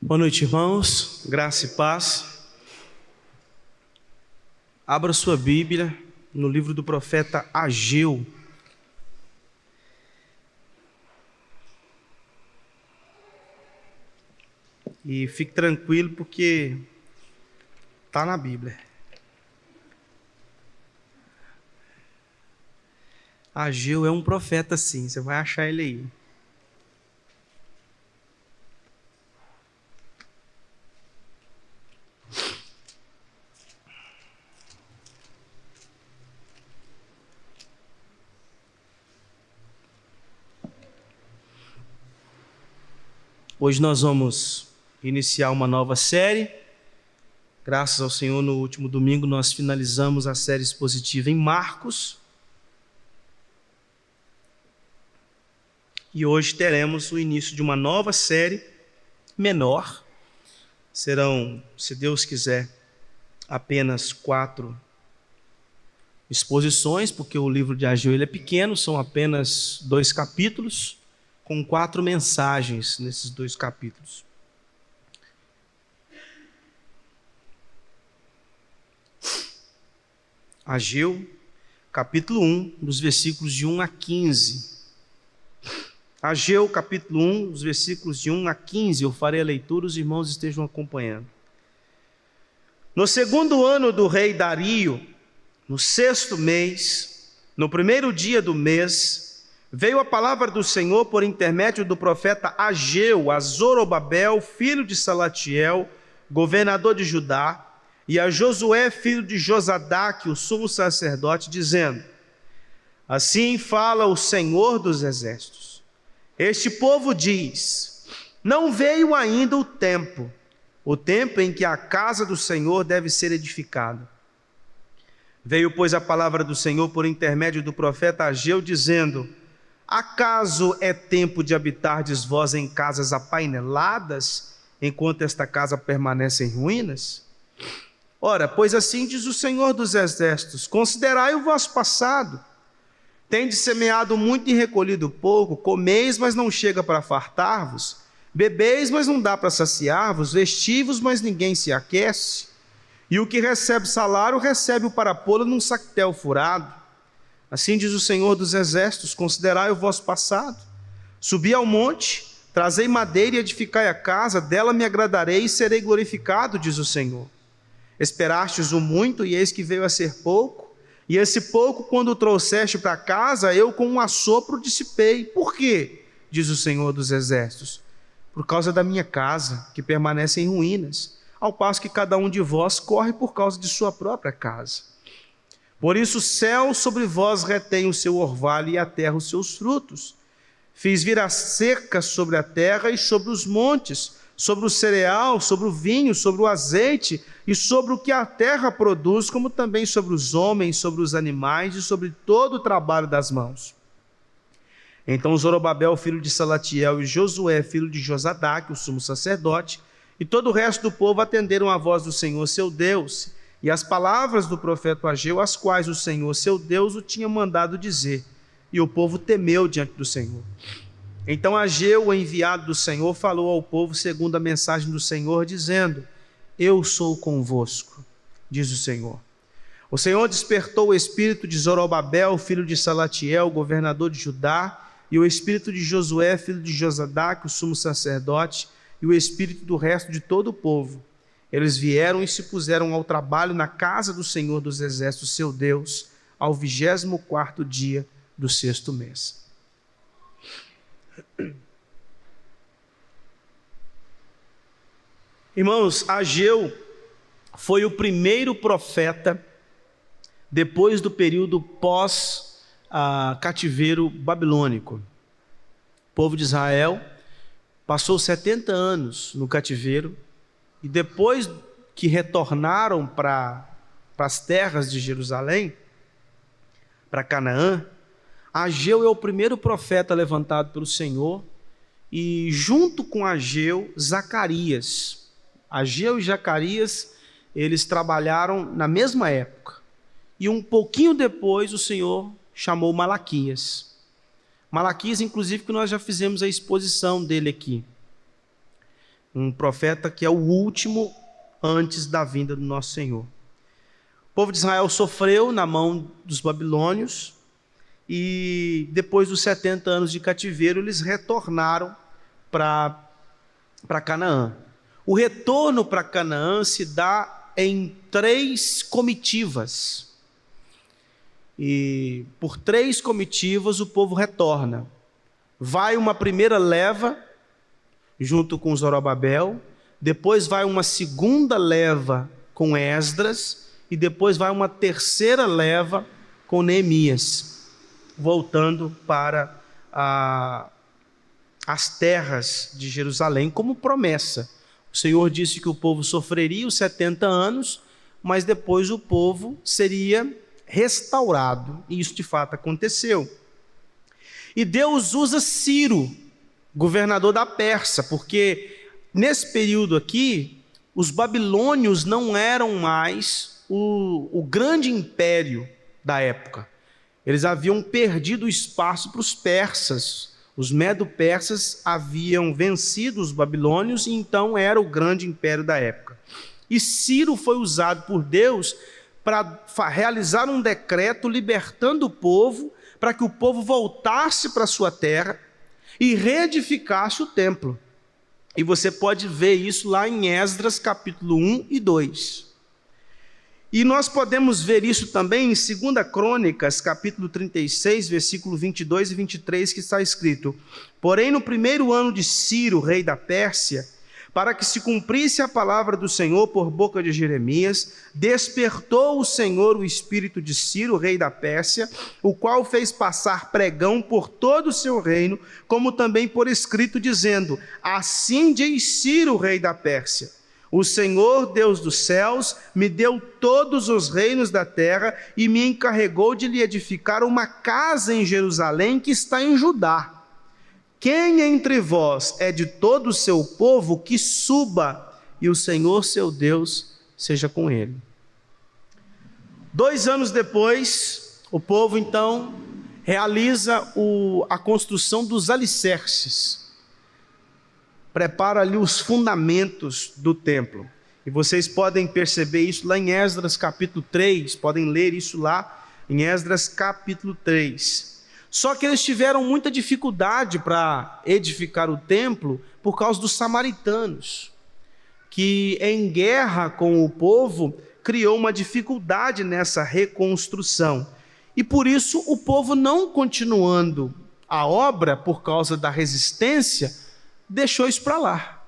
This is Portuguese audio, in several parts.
Boa noite, irmãos. Graça e paz. Abra sua Bíblia no livro do profeta Ageu. E fique tranquilo porque está na Bíblia. Ageu é um profeta, sim. Você vai achar ele aí. Hoje nós vamos iniciar uma nova série. Graças ao Senhor, no último domingo nós finalizamos a série expositiva em Marcos. E hoje teremos o início de uma nova série menor. Serão, se Deus quiser, apenas 4 exposições, porque o livro de Ageu ele é pequeno, são apenas 2 capítulos, com 4 mensagens nesses 2 capítulos. Ageu, capítulo 1, dos versículos de 1 a 15. Ageu, capítulo 1, dos versículos de 1 a 15. Eu farei a leitura, os irmãos estejam acompanhando. No 2º ano do rei Dario, no 6º mês, no 1º dia do mês, veio a palavra do Senhor por intermédio do profeta Ageu a Zorobabel, filho de Salatiel, governador de Judá, e a Josué, filho de Josadaque, o sumo sacerdote, dizendo: Assim fala o Senhor dos exércitos. Este povo diz: não veio ainda o tempo em que a casa do Senhor deve ser edificada. Veio, pois, a palavra do Senhor por intermédio do profeta Ageu, dizendo: acaso é tempo de habitardes vós em casas apaineladas, enquanto esta casa permanece em ruínas? Ora, pois assim diz o Senhor dos exércitos: considerai o vosso passado. Tendes semeado muito e recolhido pouco, comeis, mas não chega para fartar-vos, bebeis, mas não dá para saciar-vos, vestivos, mas ninguém se aquece. E o que recebe salário, recebe-o para pô-lo num sactel furado. Assim diz o Senhor dos exércitos: considerai o vosso passado. Subi ao monte, trazei madeira e edificai a casa, dela me agradarei e serei glorificado, diz o Senhor. Esperastes o muito, e eis que veio a ser pouco, e esse pouco, quando o trouxeste para casa, eu com um assopro dissipei. Por quê? Diz o Senhor dos exércitos: por causa da minha casa, que permanece em ruínas, ao passo que cada um de vós corre por causa de sua própria casa. Por isso o céu sobre vós retém o seu orvalho e a terra os seus frutos. Fiz vir a seca sobre a terra e sobre os montes, sobre o cereal, sobre o vinho, sobre o azeite e sobre o que a terra produz, como também sobre os homens, sobre os animais e sobre todo o trabalho das mãos. Então Zorobabel, filho de Salatiel, e Josué, filho de Josadaque, o sumo sacerdote, e todo o resto do povo atenderam à voz do Senhor seu Deus, e as palavras do profeta Ageu, as quais o Senhor seu Deus o tinha mandado dizer, e o povo temeu diante do Senhor. Então Ageu, o enviado do Senhor, falou ao povo segundo a mensagem do Senhor, dizendo: eu sou convosco, diz o Senhor. O Senhor despertou o espírito de Zorobabel, filho de Salatiel, governador de Judá, e o espírito de Josué, filho de Josadaque, o sumo sacerdote, e o espírito do resto de todo o povo. Eles vieram e se puseram ao trabalho na casa do Senhor dos exércitos, seu Deus, ao 24º dia do 6º mês. Irmãos, Ageu foi o primeiro profeta depois do período pós-cativeiro babilônico. O povo de Israel passou 70 anos no cativeiro e depois que retornaram para as terras de Jerusalém, para Canaã, Ageu é o primeiro profeta levantado pelo Senhor, e junto com Ageu, Zacarias. Ageu e Zacarias, eles trabalharam na mesma época. E um pouquinho depois o Senhor chamou Malaquias. Malaquias, inclusive, que nós já fizemos a exposição dele aqui. um profeta que é o último antes da vinda do nosso Senhor. O povo de Israel sofreu na mão dos babilônios e depois dos 70 anos de cativeiro eles retornaram para Canaã. O retorno para Canaã se dá em 3 comitivas. E por 3 comitivas o povo retorna. Vai uma primeira leva junto com Zorobabel, depois vai uma segunda leva com Esdras e depois vai uma terceira leva com Neemias, voltando para as terras de Jerusalém como promessa. O Senhor disse que o povo sofreria os 70 anos, mas depois o povo seria restaurado, e isso de fato aconteceu. E Deus usa Ciro, governador da Pérsia, porque nesse período aqui, os babilônios não eram mais o grande império da época. Eles haviam perdido espaço para os persas. Os medo-persas haviam vencido os babilônios e então era o grande império da época. E Ciro foi usado por Deus para realizar um decreto libertando o povo, para que o povo voltasse para a sua terra e reedificasse o templo. E você pode ver isso lá em Esdras capítulo 1 e 2. E nós podemos ver isso também em 2 Crônicas, capítulo 36, versículo 22 e 23, que está escrito: porém, no primeiro ano de Ciro, rei da Pérsia, para que se cumprisse a palavra do Senhor por boca de Jeremias, despertou o Senhor o espírito de Ciro, rei da Pérsia, o qual fez passar pregão por todo o seu reino, como também por escrito, dizendo: assim diz Ciro, rei da Pérsia: o Senhor, Deus dos céus, me deu todos os reinos da terra e me encarregou de lhe edificar uma casa em Jerusalém que está em Judá. Quem entre vós é de todo o seu povo, que suba, e o Senhor seu Deus seja com ele. 2 anos depois, o povo então realiza a construção dos alicerces. Prepara ali os fundamentos do templo. E vocês podem perceber isso lá em Esdras capítulo 3, podem ler isso lá em Esdras capítulo 3. Só que eles tiveram muita dificuldade para edificar o templo por causa dos samaritanos, que em guerra com o povo criou uma dificuldade nessa reconstrução. E por isso o povo, não continuando a obra por causa da resistência, deixou isso para lá.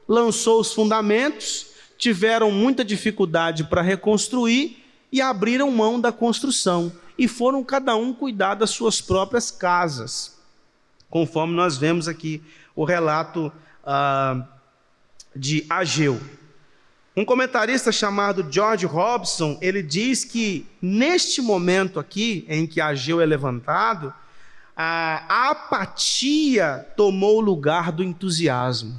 Lançou os fundamentos, tiveram muita dificuldade para reconstruir e abriram mão da construção. E foram cada um cuidar das suas próprias casas, conforme nós vemos aqui o relato de Ageu. Um comentarista chamado George Robson, ele diz que neste momento aqui, em que Ageu é levantado, a apatia tomou o lugar do entusiasmo.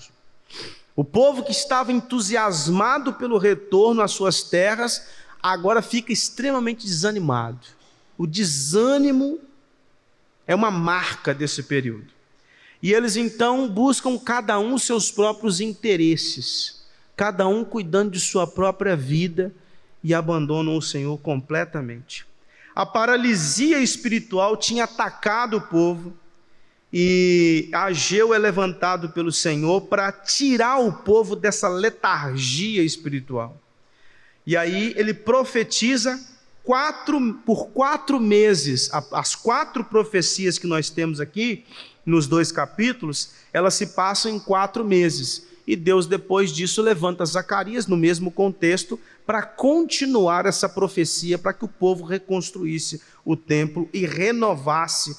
O povo que estava entusiasmado pelo retorno às suas terras, agora fica extremamente desanimado. O desânimo é uma marca desse período. E eles então buscam cada um seus próprios interesses, cada um cuidando de sua própria vida e abandonam o Senhor completamente. A paralisia espiritual tinha atacado o povo e Ageu é levantado pelo Senhor para tirar o povo dessa letargia espiritual. E aí ele profetiza por 4 meses, as 4 profecias que nós temos aqui, nos 2 capítulos, elas se passam em 4 meses. E Deus, depois disso, levanta Zacarias, no mesmo contexto, para continuar essa profecia, para que o povo reconstruísse o templo e renovasse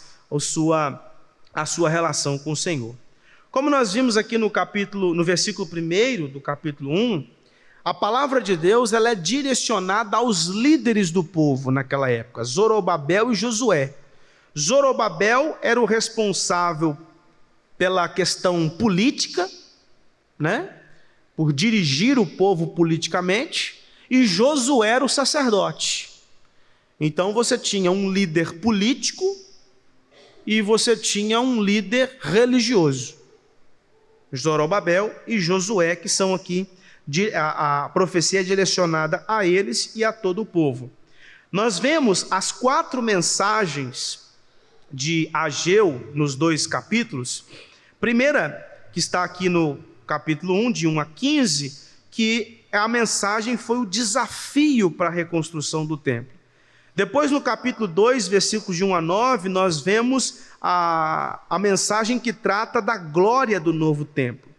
a sua relação com o Senhor. Como nós vimos aqui no versículo 1 do capítulo 1, a palavra de Deus ela é direcionada aos líderes do povo naquela época, Zorobabel e Josué. Zorobabel era o responsável pela questão política, por dirigir o povo politicamente, e Josué era o sacerdote. Então você tinha um líder político e você tinha um líder religioso. Zorobabel e Josué, que são aqui, a profecia é direcionada a eles e a todo o povo. Nós vemos as 4 mensagens de Ageu nos 2 capítulos. Primeira, que está aqui no capítulo 1, de 1 a 15, que a mensagem foi o desafio para a reconstrução do templo. Depois, no capítulo 2, versículos de 1 a 9, nós vemos a mensagem que trata da glória do novo templo.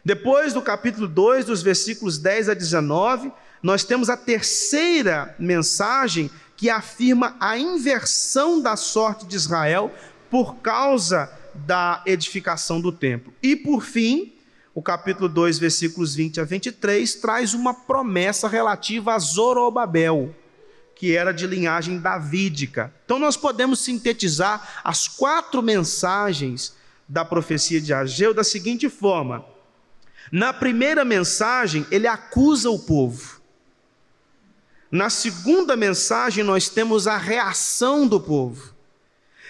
Depois, do capítulo 2, dos versículos 10 a 19, nós temos a terceira mensagem que afirma a inversão da sorte de Israel por causa da edificação do templo. E, por fim, o capítulo 2, versículos 20 a 23, traz uma promessa relativa a Zorobabel, que era de linhagem davídica. Então nós podemos sintetizar as 4 mensagens da profecia de Ageu da seguinte forma. Na primeira mensagem, ele acusa o povo. Na segunda mensagem, nós temos a reação do povo.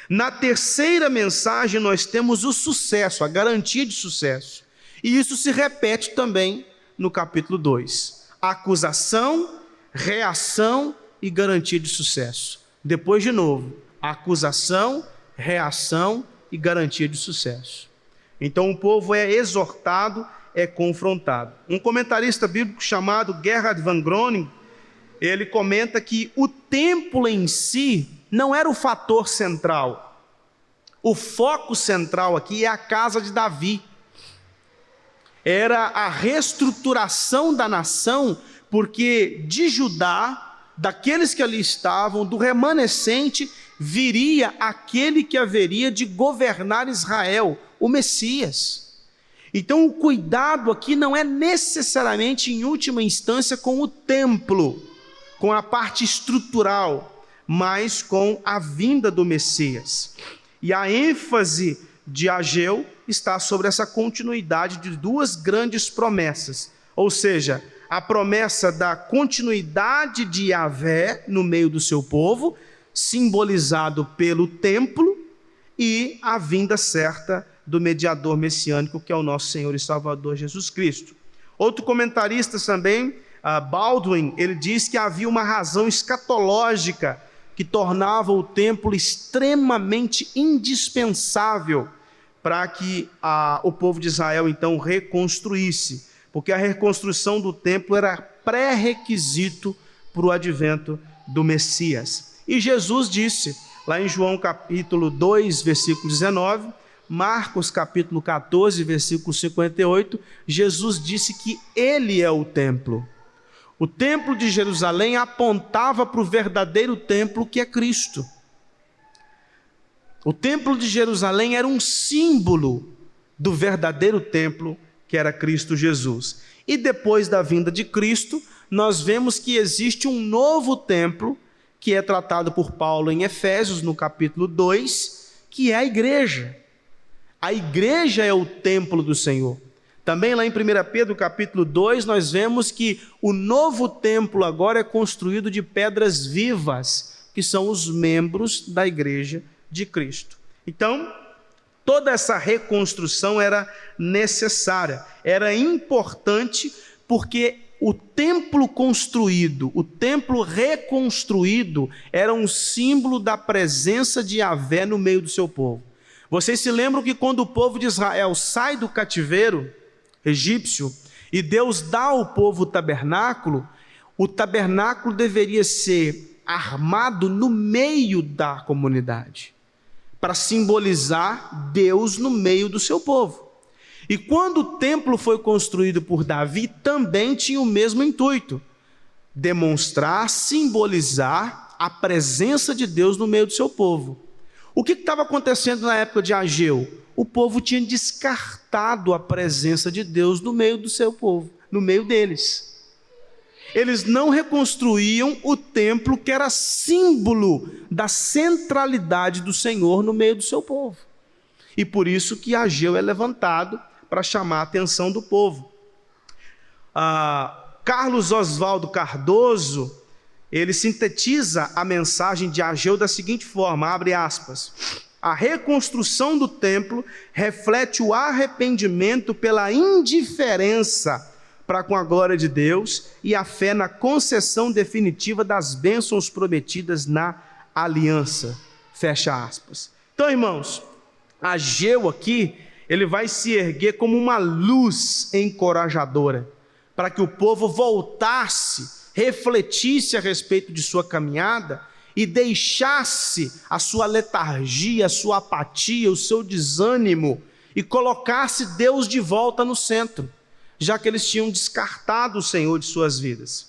Na terceira mensagem, nós temos o sucesso, a garantia de sucesso. E isso se repete também no capítulo 2. Acusação, reação e garantia de sucesso. Depois, de novo, acusação, reação e garantia de sucesso. Então o povo é exortado, é confrontado. Um comentarista bíblico chamado Gerhard van Groningen, ele comenta que o templo em si não era o fator central. O foco central aqui é a casa de Davi. Era a reestruturação da nação, porque de Judá, daqueles que ali estavam, do remanescente, viria aquele que haveria de governar Israel, o Messias. Então o cuidado aqui não é necessariamente, em última instância, com o templo, com a parte estrutural, mas com a vinda do Messias. E a ênfase de Ageu está sobre essa continuidade de 2 grandes promessas, ou seja, a promessa da continuidade de Yahvé no meio do seu povo, simbolizado pelo templo, e a vinda certa do mediador messiânico, que é o nosso Senhor e Salvador Jesus Cristo. Outro comentarista também, Baldwin, ele diz que havia uma razão escatológica que tornava o templo extremamente indispensável para que o povo de Israel então reconstruísse, porque a reconstrução do templo era pré-requisito para o advento do Messias. E Jesus disse, lá em João capítulo 2, versículo 19, Marcos capítulo 14, versículo 58, Jesus disse que ele é o templo. O templo de Jerusalém apontava para o verdadeiro templo, que é Cristo. O templo de Jerusalém era um símbolo do verdadeiro templo, que era Cristo Jesus. E depois da vinda de Cristo, nós vemos que existe um novo templo, que é tratado por Paulo em Efésios, no capítulo 2, que é a igreja. A igreja é o templo do Senhor. Também lá em 1 Pedro capítulo 2, nós vemos que o novo templo agora é construído de pedras vivas, que são os membros da igreja de Cristo. Então, toda essa reconstrução era necessária, era importante, porque o templo construído, o templo reconstruído, era um símbolo da presença de Yahvé no meio do seu povo. Vocês se lembram que quando o povo de Israel sai do cativeiro egípcio e Deus dá ao povo o tabernáculo deveria ser armado no meio da comunidade, para simbolizar Deus no meio do seu povo. E quando o templo foi construído por Davi, também tinha o mesmo intuito: demonstrar, simbolizar a presença de Deus no meio do seu povo. O que estava acontecendo na época de Ageu? O povo tinha descartado a presença de Deus no meio do seu povo, no meio deles. Eles não reconstruíam o templo, que era símbolo da centralidade do Senhor no meio do seu povo. E por isso que Ageu é levantado para chamar a atenção do povo. Carlos Oswaldo Cardoso, ele sintetiza a mensagem de Ageu da seguinte forma, abre aspas: A reconstrução do templo reflete o arrependimento pela indiferença para com a glória de Deus e a fé na concessão definitiva das bênçãos prometidas na aliança. Fecha aspas. Então, irmãos, Ageu aqui, ele vai se erguer como uma luz encorajadora, para que o povo voltasse, refletisse a respeito de sua caminhada e deixasse a sua letargia, a sua apatia, o seu desânimo e colocasse Deus de volta no centro, já que eles tinham descartado o Senhor de suas vidas.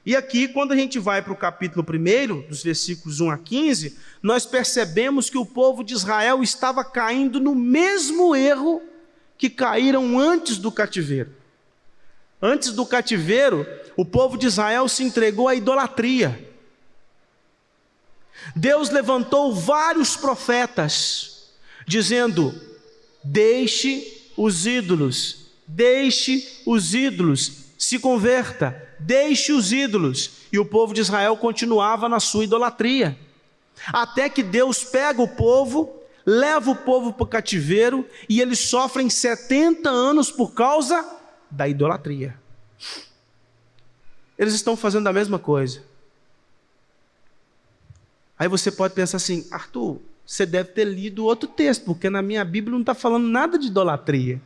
E aqui, quando a gente vai para o capítulo 1, dos versículos 1 a 15, nós percebemos que o povo de Israel estava caindo no mesmo erro que caíram antes do cativeiro. Antes do cativeiro, o povo de Israel se entregou à idolatria. Deus levantou vários profetas, dizendo: deixe os ídolos, se converta, deixe os ídolos. E o povo de Israel continuava na sua idolatria, até que Deus pega o povo, leva o povo para o cativeiro, e eles sofrem 70 anos por causa da idolatria. Eles estão fazendo a mesma coisa. Aí você pode pensar assim: Arthur, você deve ter lido outro texto, porque na minha Bíblia não está falando nada de idolatria.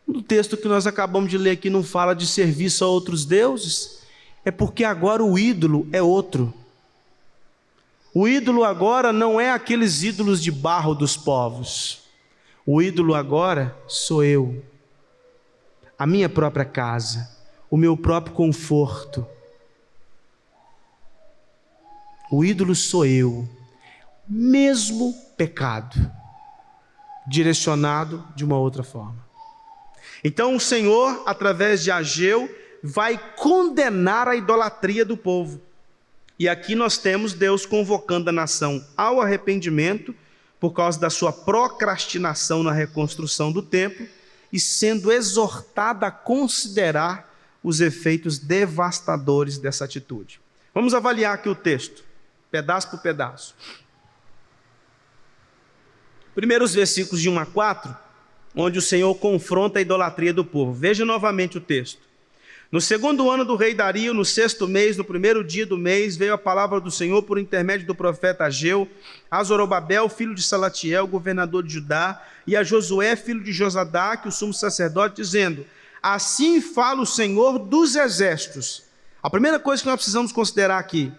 No texto que nós acabamos de ler aqui não fala de serviço a outros deuses. É porque agora o ídolo é outro. O ídolo agora não é aqueles ídolos de barro dos povos. O ídolo agora sou eu, a minha própria casa, o meu próprio conforto. O ídolo sou eu, mesmo pecado, direcionado de uma outra forma. Então o Senhor, através de Ageu, vai condenar a idolatria do povo. E aqui nós temos Deus convocando a nação ao arrependimento por causa da sua procrastinação na reconstrução do templo e sendo exortada a considerar os efeitos devastadores dessa atitude. Vamos avaliar aqui o texto, pedaço por pedaço. Primeiro os versículos de 1 a 4, onde o Senhor confronta a idolatria do povo. Veja novamente o texto. No 2º ano do rei Dario, no 6º mês, no 1º dia do mês, veio a palavra do Senhor por intermédio do profeta Ageu, a Zorobabel, filho de Salatiel, governador de Judá, e a Josué, filho de Josadaque, o sumo sacerdote, dizendo: assim fala o Senhor dos exércitos. A primeira coisa que nós precisamos considerar aqui: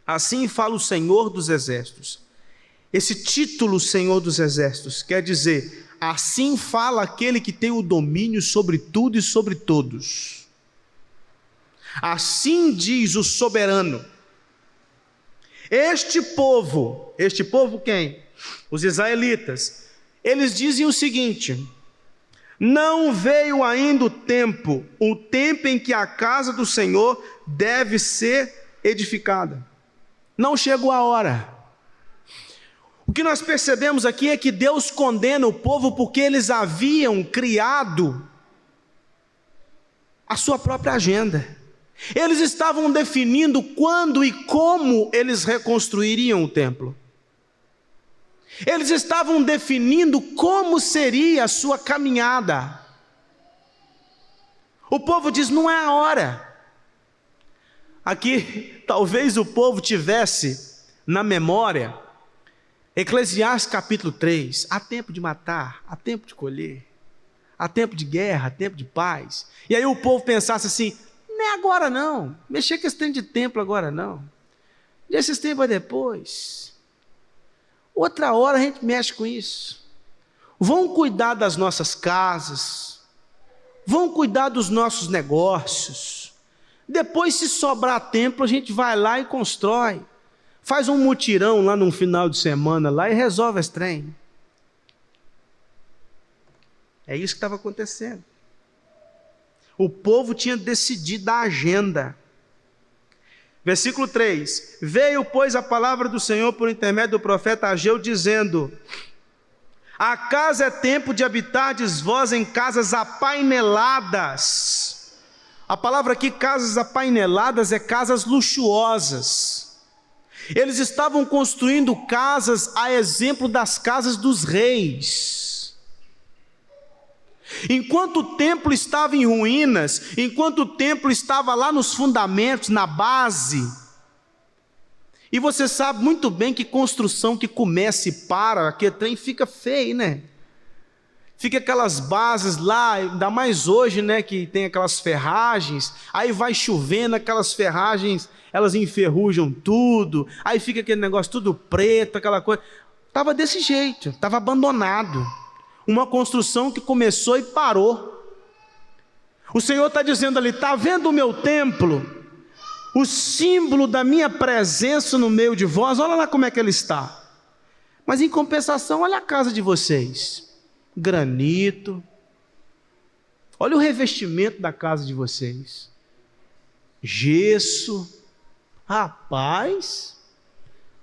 assim fala o Senhor dos exércitos. Esse título, Senhor dos exércitos, quer dizer: assim fala aquele que tem o domínio sobre tudo e sobre todos. Assim diz o soberano. Este povo quem? Os israelitas. Eles dizem o seguinte: não veio ainda o tempo em que a casa do Senhor deve ser edificada. Não chegou a hora. O que nós percebemos aqui é que Deus condena o povo porque eles haviam criado a sua própria agenda. Eles estavam definindo quando e como eles reconstruiriam o templo. Eles estavam definindo como seria a sua caminhada. O povo diz: não é a hora. Aqui, talvez o povo tivesse na memória Eclesiastes capítulo 3, há tempo de matar, há tempo de colher, há tempo de guerra, há tempo de paz. E aí o povo pensasse assim: não é agora não, mexer com esse tempo de templo agora não, deixa esse tempo depois, outra hora a gente mexe com isso. Vão cuidar das nossas casas, vão cuidar dos nossos negócios, depois se sobrar tempo a gente vai lá e constrói. Faz um mutirão lá num final de semana lá e resolve esse trem. É isso que estava acontecendo. O povo tinha decidido a agenda. Versículo 3. Veio, pois, a palavra do Senhor por intermédio do profeta Ageu, dizendo: acaso é tempo de habitardes vós em casas apaineladas? A palavra aqui, casas apaineladas, é casas luxuosas. Eles estavam construindo casas a exemplo das casas dos reis. Enquanto o templo estava em ruínas, enquanto o templo estava lá nos fundamentos, na base, e você sabe muito bem que construção que começa e para, aquele trem fica feio, né? Fica aquelas bases lá, ainda mais hoje, né, que tem aquelas ferragens, aí vai chovendo, aquelas ferragens, elas enferrujam tudo, aí fica aquele negócio tudo preto, aquela coisa. Estava desse jeito, estava abandonado. Uma construção que começou e parou. O Senhor está dizendo ali: está vendo o meu templo? O símbolo da minha presença no meio de vós, olha lá como é que ele está. Mas em compensação, olha a casa de vocês. Granito. Olha o revestimento da casa de vocês. Gesso. Rapaz,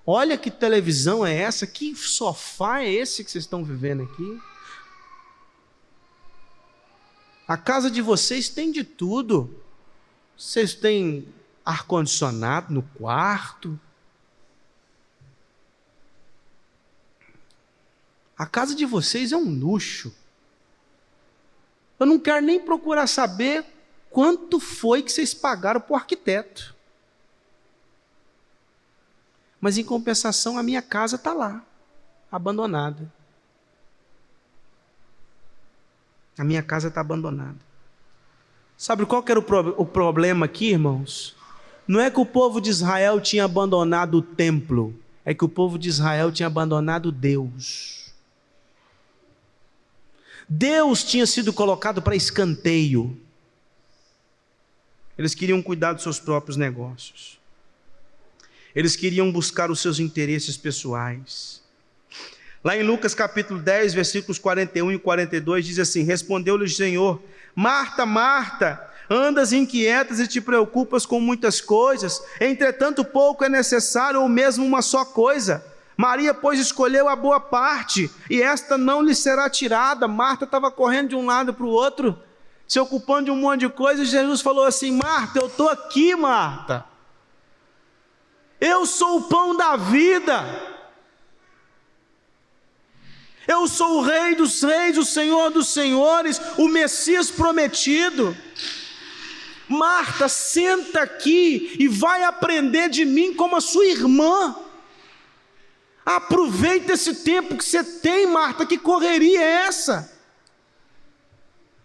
olha que televisão é essa, que sofá é esse que vocês estão vivendo aqui. A casa de vocês tem de tudo. Vocês têm ar-condicionado no quarto. A casa de vocês é um luxo. Eu não quero nem procurar saber quanto foi que vocês pagaram para o arquiteto. Mas em compensação, a minha casa está lá, abandonada. A minha casa está abandonada. Sabe qual que era o problema aqui, irmãos? Não é que o povo de Israel tinha abandonado o templo, é que o povo de Israel tinha abandonado Deus. Deus tinha sido colocado para escanteio. Eles queriam cuidar dos seus próprios negócios. Eles queriam buscar os seus interesses pessoais. Lá em Lucas capítulo 10, versículos 41 e 42, diz assim: respondeu-lhe o Senhor: Marta, Marta, andas inquietas e te preocupas com muitas coisas, entretanto pouco é necessário, ou mesmo uma só coisa. Maria, pois, escolheu a boa parte, e esta não lhe será tirada. Marta estava correndo de um lado para o outro, se ocupando de um monte de coisa, e Jesus falou assim: Marta, eu estou aqui, Marta. Eu sou o pão da vida. Eu sou o Rei dos reis, o Senhor dos senhores, o Messias prometido. Marta, senta aqui e vai aprender de mim como a sua irmã. Aproveita esse tempo que você tem, Marta, que correria é essa?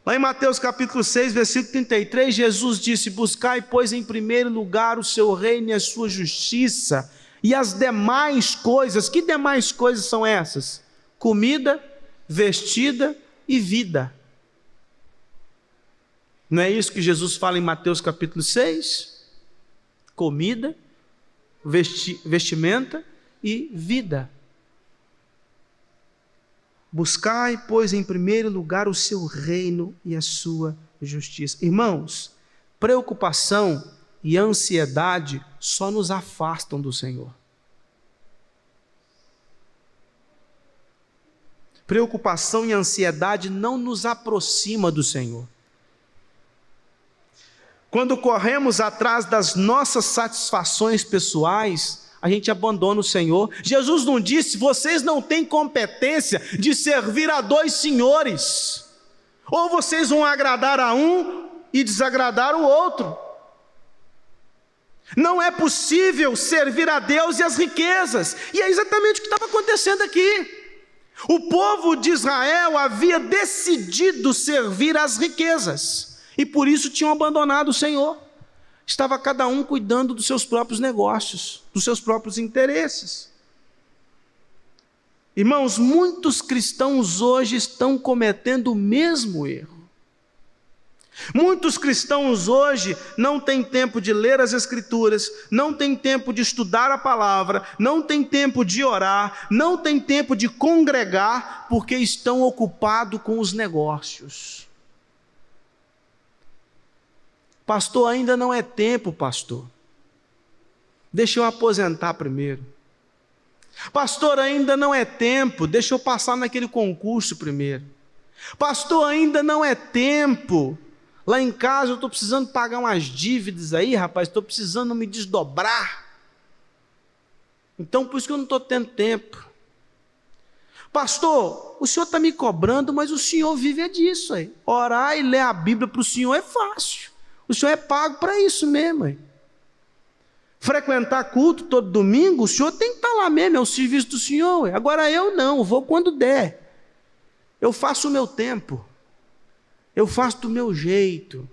Lá em Mateus capítulo 6, versículo 33, Jesus disse: buscai, pois, em primeiro lugar o seu reino e a sua justiça, e as demais coisas. Que demais coisas são essas? Comida, vestida e vida. Não é isso que Jesus fala em Mateus capítulo 6? Comida, vestimenta e vida. Buscai, pois, em primeiro lugar o seu reino e a sua justiça. Irmãos, preocupação e ansiedade só nos afastam do Senhor. Preocupação e ansiedade não nos aproxima do Senhor. Quando corremos atrás das nossas satisfações pessoais, a gente abandona o Senhor. Jesus não disse: vocês não têm competência de servir a dois senhores. Ou vocês vão agradar a um e desagradar o outro. Não é possível servir a Deus e as riquezas. E é exatamente o que estava acontecendo aqui. O povo de Israel havia decidido servir às riquezas, e por isso tinham abandonado o Senhor. Estava cada um cuidando dos seus próprios negócios, dos seus próprios interesses. Irmãos, muitos cristãos hoje estão cometendo o mesmo erro. Muitos cristãos hoje não têm tempo de ler as Escrituras, não têm tempo de estudar a palavra, não têm tempo de orar, não têm tempo de congregar, porque estão ocupados com os negócios. Pastor, ainda não é tempo, pastor. Deixa eu aposentar primeiro. Pastor, ainda não é tempo, deixa eu passar naquele concurso primeiro. Pastor, ainda não é tempo. Lá em casa eu estou precisando pagar umas dívidas aí, rapaz, estou precisando me desdobrar. Então, por isso que eu não estou tendo tempo. Pastor, o senhor está me cobrando, mas o senhor vive disso aí. Orar e ler a Bíblia para o senhor é fácil. O senhor é pago para isso mesmo aí. Frequentar culto todo domingo, o senhor tem que estar lá mesmo, é o serviço do senhor. Agora eu não, vou quando der. Eu faço o meu tempo. Eu faço do meu jeito.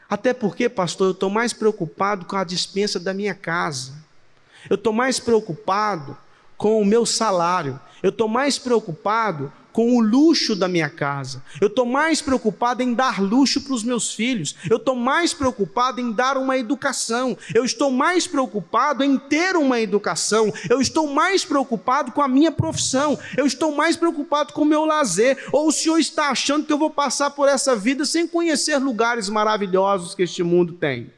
Até porque, pastor, eu estou mais preocupado com a despensa da minha casa. Eu estou mais preocupado com o meu salário. Eu estou mais preocupado com o luxo da minha casa. Eu estou mais preocupado em dar luxo para os meus filhos. Eu estou mais preocupado em dar uma educação. Eu estou mais preocupado em ter uma educação. Eu estou mais preocupado com a minha profissão. Eu estou mais preocupado com o meu lazer. Ou o senhor está achando que eu vou passar por essa vida sem conhecer lugares maravilhosos que este mundo tem?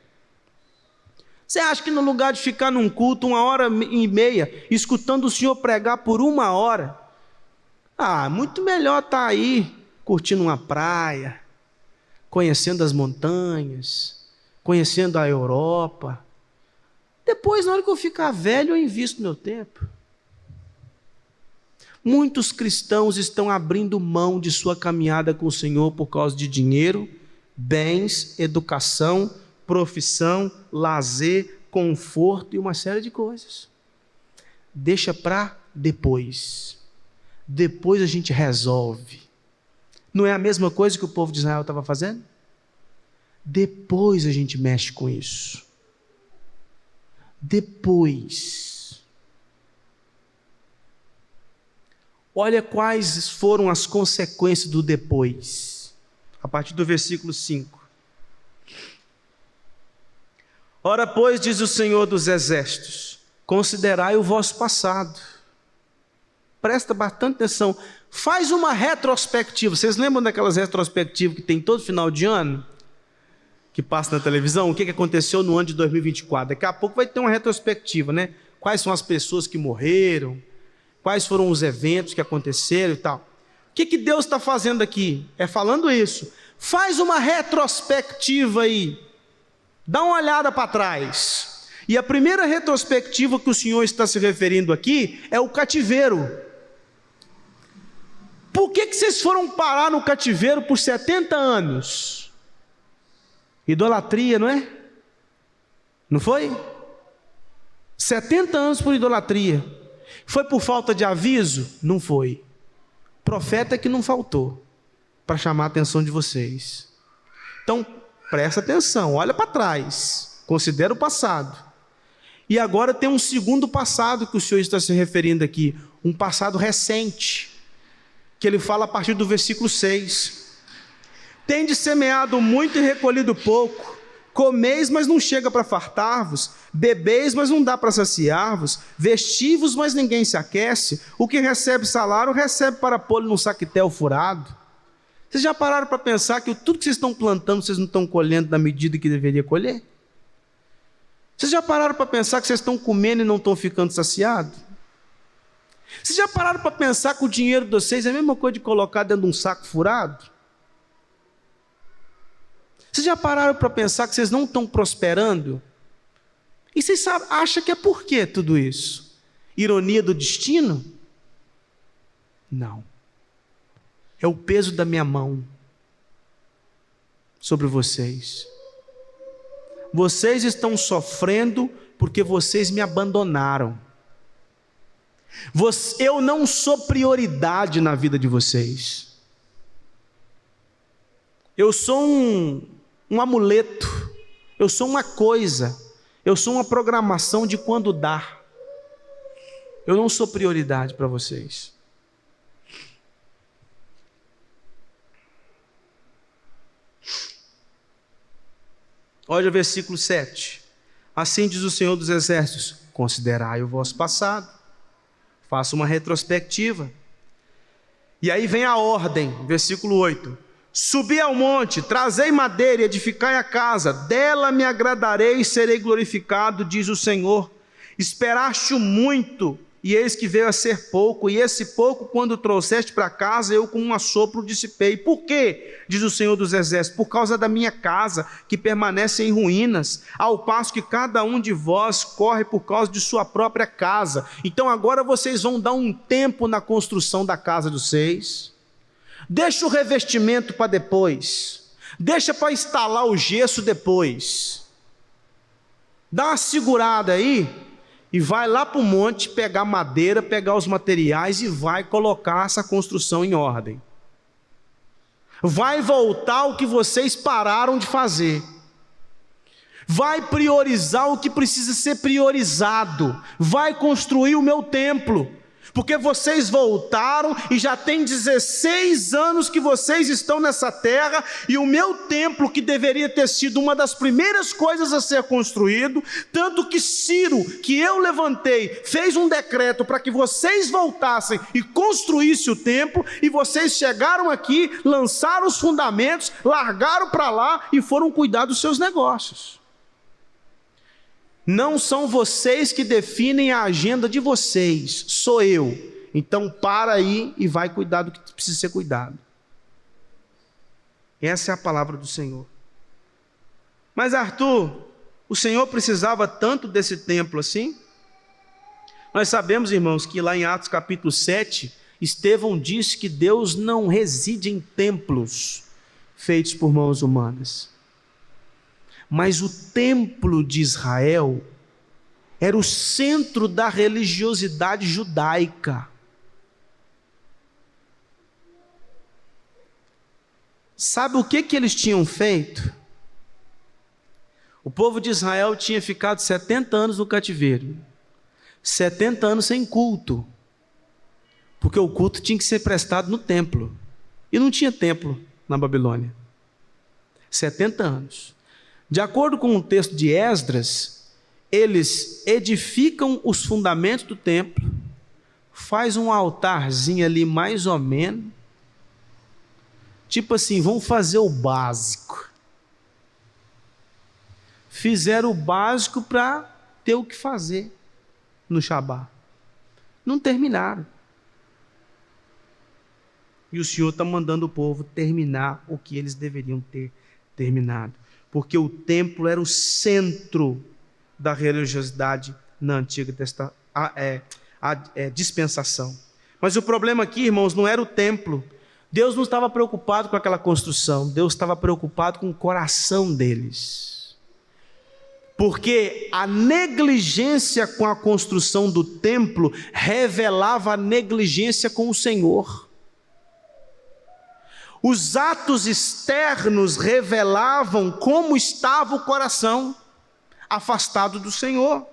Você acha que no lugar de ficar num culto 1h30, escutando o senhor pregar por 1 hora, muito melhor estar aí, curtindo uma praia, conhecendo as montanhas, conhecendo a Europa. Depois, na hora que eu ficar velho, eu invisto meu tempo. Muitos cristãos estão abrindo mão de sua caminhada com o Senhor por causa de dinheiro, bens, educação, profissão, lazer, conforto e uma série de coisas. Deixa para depois. Depois a gente resolve. Não é a mesma coisa que o povo de Israel estava fazendo? Depois a gente mexe com isso. Depois. Olha quais foram as consequências do depois. A partir do versículo 5. Ora, pois, diz o Senhor dos Exércitos, considerai o vosso passado. Presta bastante atenção. Faz uma retrospectiva. Vocês lembram daquelas retrospectivas que tem todo final de ano? Que passa na televisão? O que aconteceu no ano de 2024? Daqui a pouco vai ter uma retrospectiva, né? Quais são as pessoas que morreram? Quais foram os eventos que aconteceram e tal? O que Deus está fazendo aqui? É falando isso. Faz uma retrospectiva aí. Dá uma olhada para trás. E a primeira retrospectiva que o Senhor está se referindo aqui é o cativeiro. Por que vocês foram parar no cativeiro por 70 anos? Idolatria, não é? Não foi? 70 anos por idolatria. Foi por falta de aviso? Não foi. Profeta que não faltou para chamar a atenção de vocês. Então, presta atenção, olha para trás, considera o passado. E agora tem um segundo passado que o Senhor está se referindo aqui, um passado recente, que ele fala a partir do versículo 6. Tendes semeado muito e recolhido pouco, comeis, mas não chega para fartar-vos, bebeis, mas não dá para saciar-vos, vestivos, mas ninguém se aquece, o que recebe salário, recebe para pô-lo num saquetel furado. Vocês já pararam para pensar que tudo que vocês estão plantando, vocês não estão colhendo na medida que deveria colher? Vocês já pararam para pensar que vocês estão comendo e não estão ficando saciados? Vocês já pararam para pensar que o dinheiro de vocês é a mesma coisa de colocar dentro de um saco furado? Vocês já pararam para pensar que vocês não estão prosperando? E vocês acham que é por quê tudo isso? Ironia do destino? Não. É o peso da minha mão sobre vocês. Vocês estão sofrendo porque vocês me abandonaram. Eu não sou prioridade na vida de vocês. Eu sou um amuleto. Eu sou uma coisa. Eu sou uma programação de quando dar. Eu não sou prioridade para vocês. Olha o versículo 7. Assim diz o Senhor dos Exércitos: considerai o vosso passado. Faça uma retrospectiva. E aí vem a ordem, versículo 8. Subi ao monte, trazei madeira e edificai a casa, dela me agradarei e serei glorificado, diz o Senhor. Esperaste muito e eis que veio a ser pouco, e esse pouco, quando trouxeste para casa, eu com um assopro dissipei. Por quê? Diz o Senhor dos Exércitos: por causa da minha casa, que permanece em ruínas, ao passo que cada um de vós corre por causa de sua própria casa. Então agora vocês vão dar um tempo na construção da casa de vocês. Deixa o revestimento para depois, deixa para instalar o gesso depois. Dá uma segurada aí e vai lá para o monte pegar madeira, pegar os materiais e vai colocar essa construção em ordem. Vai voltar o que vocês pararam de fazer. Vai priorizar o que precisa ser priorizado. Vai construir o meu templo. Porque vocês voltaram e já tem 16 anos que vocês estão nessa terra, e o meu templo, que deveria ter sido uma das primeiras coisas a ser construído, tanto que Ciro, que eu levantei, fez um decreto para que vocês voltassem e construíssem o templo, e vocês chegaram aqui, lançaram os fundamentos, largaram para lá e foram cuidar dos seus negócios. Não são vocês que definem a agenda de vocês, sou eu. Então para aí e vai cuidar do que precisa ser cuidado. Essa é a palavra do Senhor. Mas Arthur, o Senhor precisava tanto desse templo assim? Nós sabemos, irmãos, que lá em Atos capítulo 7, Estevão disse que Deus não reside em templos feitos por mãos humanas. Mas o templo de Israel era o centro da religiosidade judaica. Sabe o que eles tinham feito? O povo de Israel tinha ficado 70 anos no cativeiro, 70 anos sem culto, porque o culto tinha que ser prestado no templo, e não tinha templo na Babilônia. 70 anos. De acordo com o texto de Esdras, eles edificam os fundamentos do templo, faz um altarzinho ali mais ou menos, tipo assim, vamos fazer o básico. Fizeram o básico para ter o que fazer no Shabá. Não terminaram. E o Senhor está mandando o povo terminar o que eles deveriam ter terminado. Porque o templo era o centro da religiosidade na antiga dispensação. Mas o problema aqui, irmãos, não era o templo. Deus não estava preocupado com aquela construção, Deus estava preocupado com o coração deles. Porque a negligência com a construção do templo revelava a negligência com o Senhor. Os atos externos revelavam como estava o coração, afastado do Senhor.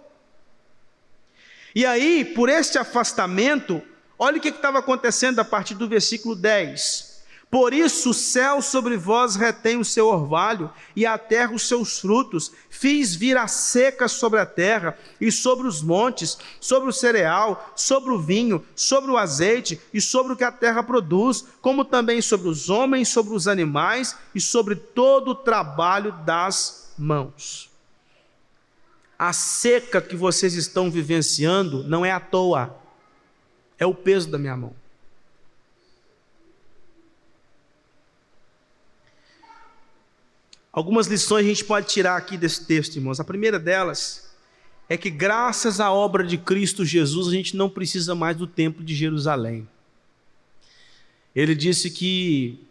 E aí, por este afastamento, olha o que estava acontecendo a partir do versículo 10. Por isso o céu sobre vós retém o seu orvalho, e a terra os seus frutos. Fiz vir a seca sobre a terra, e sobre os montes, sobre o cereal, sobre o vinho, sobre o azeite, e sobre o que a terra produz, como também sobre os homens, sobre os animais, e sobre todo o trabalho das mãos. A seca que vocês estão vivenciando não é à toa, é o peso da minha mão. Algumas lições a gente pode tirar aqui desse texto, irmãos. A primeira delas é que graças à obra de Cristo Jesus, a gente não precisa mais do templo de Jerusalém. Ele disse que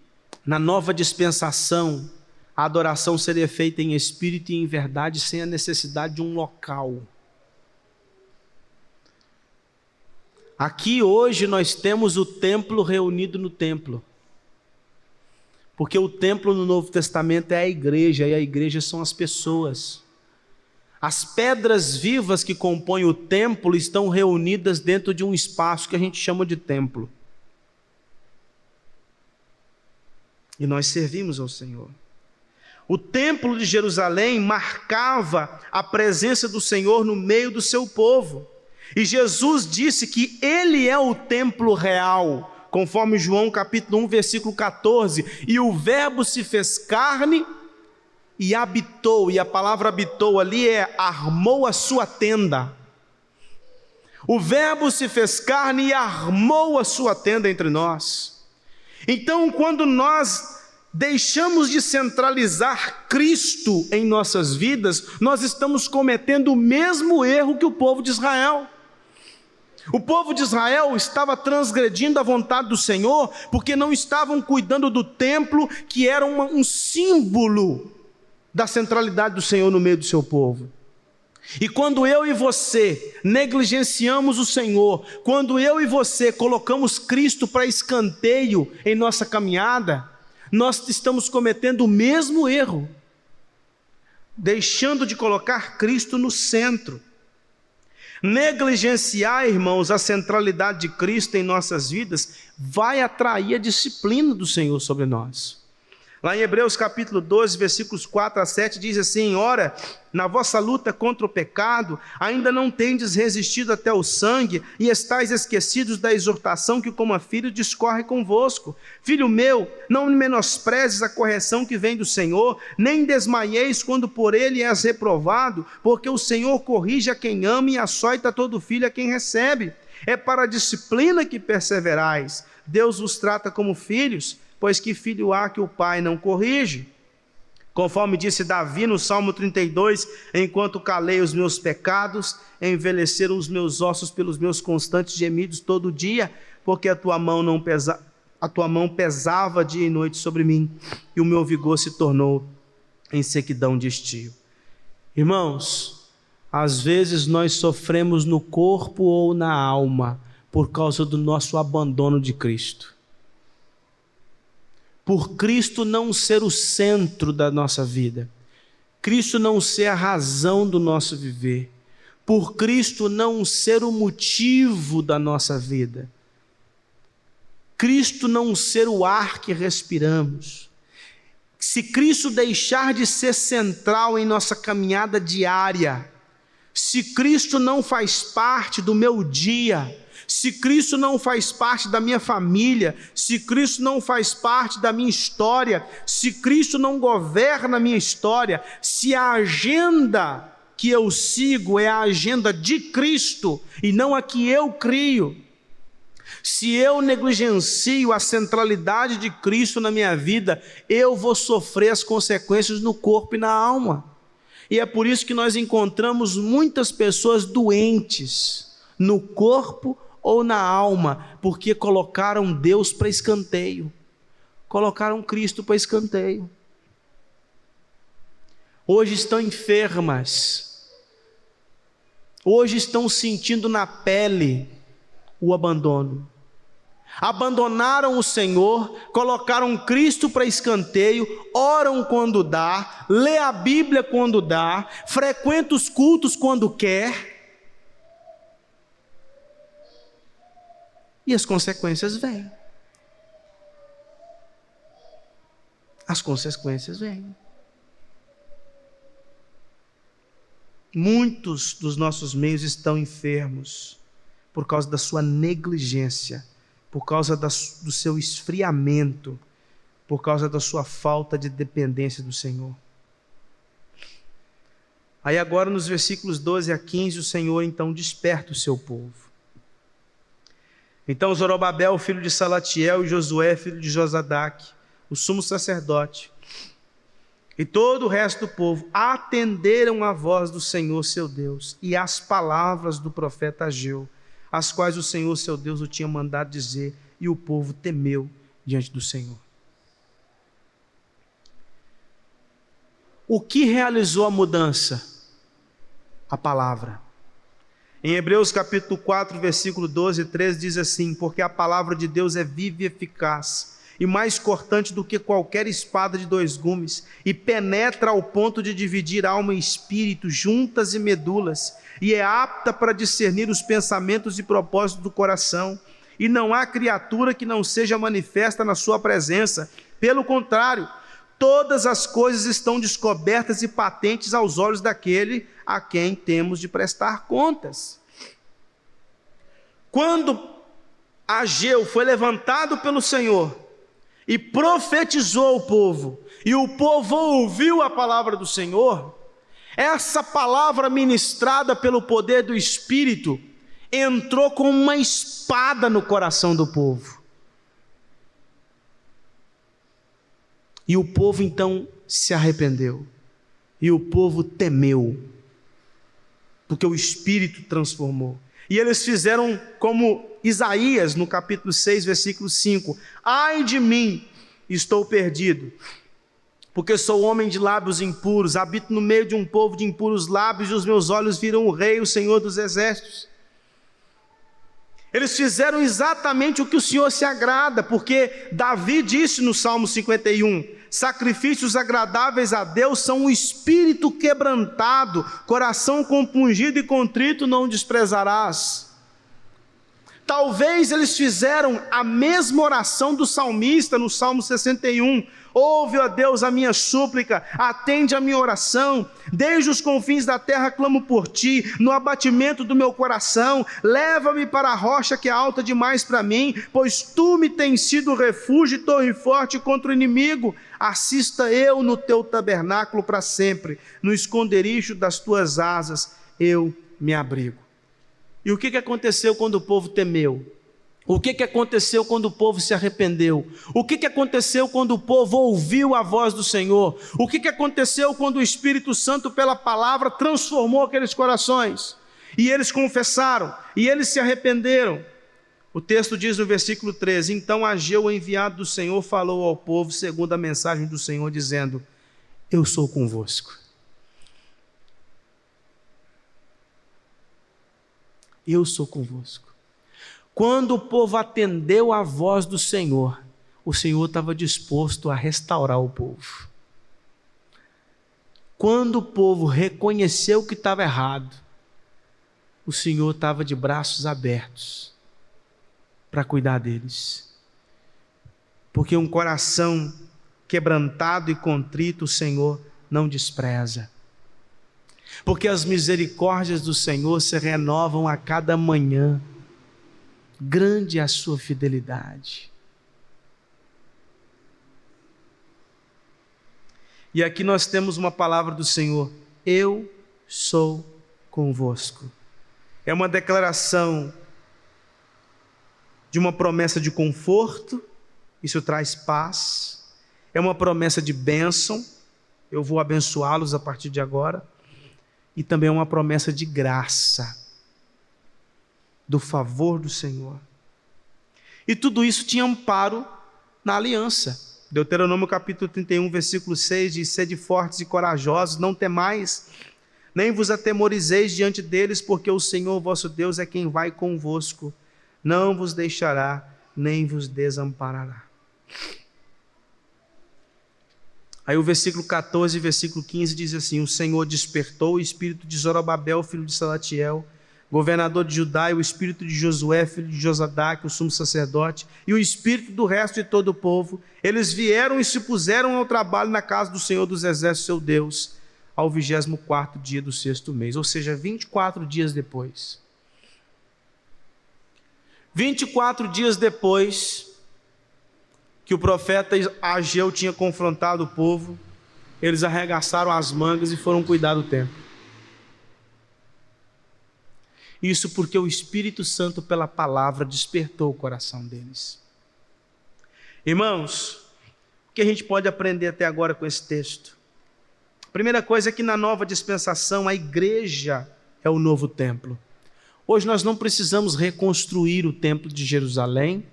na nova dispensação, a adoração seria feita em espírito e em verdade, sem a necessidade de um local. Aqui hoje nós temos o templo reunido no templo. Porque o templo no Novo Testamento é a igreja, e a igreja são as pessoas. As pedras vivas que compõem o templo estão reunidas dentro de um espaço que a gente chama de templo. E nós servimos ao Senhor. O templo de Jerusalém marcava a presença do Senhor no meio do seu povo. E Jesus disse que Ele é o templo real, conforme João capítulo 1, versículo 14, e o verbo se fez carne e habitou, e a palavra habitou ali armou a sua tenda. O Verbo se fez carne e armou a sua tenda entre nós. Então, quando nós deixamos de centralizar Cristo em nossas vidas, nós estamos cometendo o mesmo erro que o povo de Israel. O povo de Israel estava transgredindo a vontade do Senhor, porque não estavam cuidando do templo, que era um símbolo da centralidade do Senhor no meio do seu povo. E quando eu e você negligenciamos o Senhor, quando eu e você colocamos Cristo para escanteio em nossa caminhada, nós estamos cometendo o mesmo erro, deixando de colocar Cristo no centro. Negligenciar, irmãos, a centralidade de Cristo em nossas vidas vai atrair a disciplina do Senhor sobre nós. Lá em Hebreus capítulo 12, versículos 4 a 7, diz assim: ora, na vossa luta contra o pecado, ainda não tendes resistido até o sangue, e estáis esquecidos da exortação que como a filho discorre convosco. Filho meu, não menosprezes a correção que vem do Senhor, nem desmaieis quando por ele és reprovado, porque o Senhor corrige a quem ama e açoita todo filho a quem recebe. É para a disciplina que perseverais. Deus vos trata como filhos, pois que filho há que o pai não corrige? Conforme disse Davi no Salmo 32, enquanto calei os meus pecados, envelheceram os meus ossos pelos meus constantes gemidos todo dia, porque a tua mão pesava dia e noite sobre mim, e o meu vigor se tornou em sequidão de estio. Irmãos, às vezes nós sofremos no corpo ou na alma, por causa do nosso abandono de Cristo. Por Cristo não ser o centro da nossa vida, Cristo não ser a razão do nosso viver, por Cristo não ser o motivo da nossa vida, Cristo não ser o ar que respiramos. Se Cristo deixar de ser central em nossa caminhada diária, se Cristo não faz parte do meu dia, se Cristo não faz parte da minha família, se Cristo não faz parte da minha história, se Cristo não governa a minha história, se a agenda que eu sigo é a agenda de Cristo e não a que eu crio, se eu negligencio a centralidade de Cristo na minha vida, eu vou sofrer as consequências no corpo e na alma. E é por isso que nós encontramos muitas pessoas doentes no corpo ou na alma, porque colocaram Deus para escanteio, colocaram Cristo para escanteio. Hoje estão enfermas, hoje estão sentindo na pele o abandono. Abandonaram o Senhor, colocaram Cristo para escanteio, oram quando dá, lê a Bíblia quando dá, frequenta os cultos quando quer, e as consequências vêm. As consequências vêm. Muitos dos nossos meios estão enfermos por causa da sua negligência, por causa do seu esfriamento, por causa da sua falta de dependência do Senhor. Aí agora nos versículos 12 a 15, o Senhor então desperta o seu povo. Então Zorobabel, filho de Salatiel, e Josué, filho de Josadaque, o sumo sacerdote, e todo o resto do povo atenderam à voz do Senhor seu Deus e às palavras do profeta Ageu, as quais o Senhor seu Deus o tinha mandado dizer, e o povo temeu diante do Senhor. O que realizou a mudança? A palavra. Em Hebreus capítulo 4, versículo 12 e 13 diz assim: porque a palavra de Deus é viva e eficaz, e mais cortante do que qualquer espada de dois gumes, e penetra ao ponto de dividir alma e espírito, juntas e medulas, e é apta para discernir os pensamentos e propósitos do coração, e não há criatura que não seja manifesta na sua presença. Pelo contrário, todas as coisas estão descobertas e patentes aos olhos daquele a quem temos de prestar contas. Quando Ageu foi levantado pelo Senhor e profetizou ao povo, e o povo ouviu a palavra do Senhor, essa palavra ministrada pelo poder do Espírito, entrou como uma espada no coração do povo. E o povo então se arrependeu. E o povo temeu, porque o Espírito transformou. E eles fizeram como Isaías, no capítulo 6, versículo 5. Ai de mim, estou perdido, porque sou homem de lábios impuros, habito no meio de um povo de impuros lábios, e os meus olhos viram o Rei, o Senhor dos Exércitos. Eles fizeram exatamente o que o Senhor se agrada, porque Davi disse no Salmo 51, sacrifícios agradáveis a Deus são o espírito quebrantado, coração compungido e contrito não desprezarás. Talvez eles fizeram a mesma oração do salmista no Salmo 61, ouve, ó Deus, a minha súplica, atende a minha oração, desde os confins da terra clamo por ti, no abatimento do meu coração, leva-me para a rocha que é alta demais para mim, pois tu me tens sido refúgio e torre forte contra o inimigo, assista eu no teu tabernáculo para sempre, no esconderijo das tuas asas eu me abrigo. E o que aconteceu quando o povo temeu? O que aconteceu quando o povo se arrependeu? O que aconteceu quando o povo ouviu a voz do Senhor? O que aconteceu quando o Espírito Santo, pela palavra, transformou aqueles corações? E eles confessaram, e eles se arrependeram. O texto diz no versículo 13, então Ageu, o enviado do Senhor, falou ao povo, segundo a mensagem do Senhor, dizendo, eu sou convosco. Eu sou convosco. Quando o povo atendeu à voz do Senhor, o Senhor estava disposto a restaurar o povo. Quando o povo reconheceu que estava errado, o Senhor estava de braços abertos para cuidar deles. Porque um coração quebrantado e contrito o Senhor não despreza. Porque as misericórdias do Senhor se renovam a cada manhã. Grande é a sua fidelidade. E aqui nós temos uma palavra do Senhor. Eu sou convosco. É uma declaração de uma promessa de conforto. Isso traz paz. É uma promessa de bênção. Eu vou abençoá-los a partir de agora. E também é uma promessa de graça. Do favor do Senhor. E tudo isso tinha amparo na aliança. Deuteronômio capítulo 31, versículo 6 diz, sede fortes e corajosos, não temais, nem vos atemorizeis diante deles, porque o Senhor vosso Deus é quem vai convosco, não vos deixará, nem vos desamparará. Aí o versículo 14 e versículo 15 diz assim, o Senhor despertou o espírito de Zorobabel, filho de Salatiel, governador de Judá, e o espírito de Josué, filho de Josadaque, o sumo sacerdote, e o espírito do resto de todo o povo. Eles vieram e se puseram ao trabalho na casa do Senhor dos Exércitos, seu Deus, ao 24º dia do 6º mês, ou seja, 24 dias depois. 24 dias depois que o profeta Ageu tinha confrontado o povo, eles arregaçaram as mangas e foram cuidar do templo. Isso porque o Espírito Santo, pela palavra, despertou o coração deles. Irmãos, o que a gente pode aprender até agora com esse texto? A primeira coisa é que na nova dispensação, a igreja é o novo templo. Hoje nós não precisamos reconstruir o templo de Jerusalém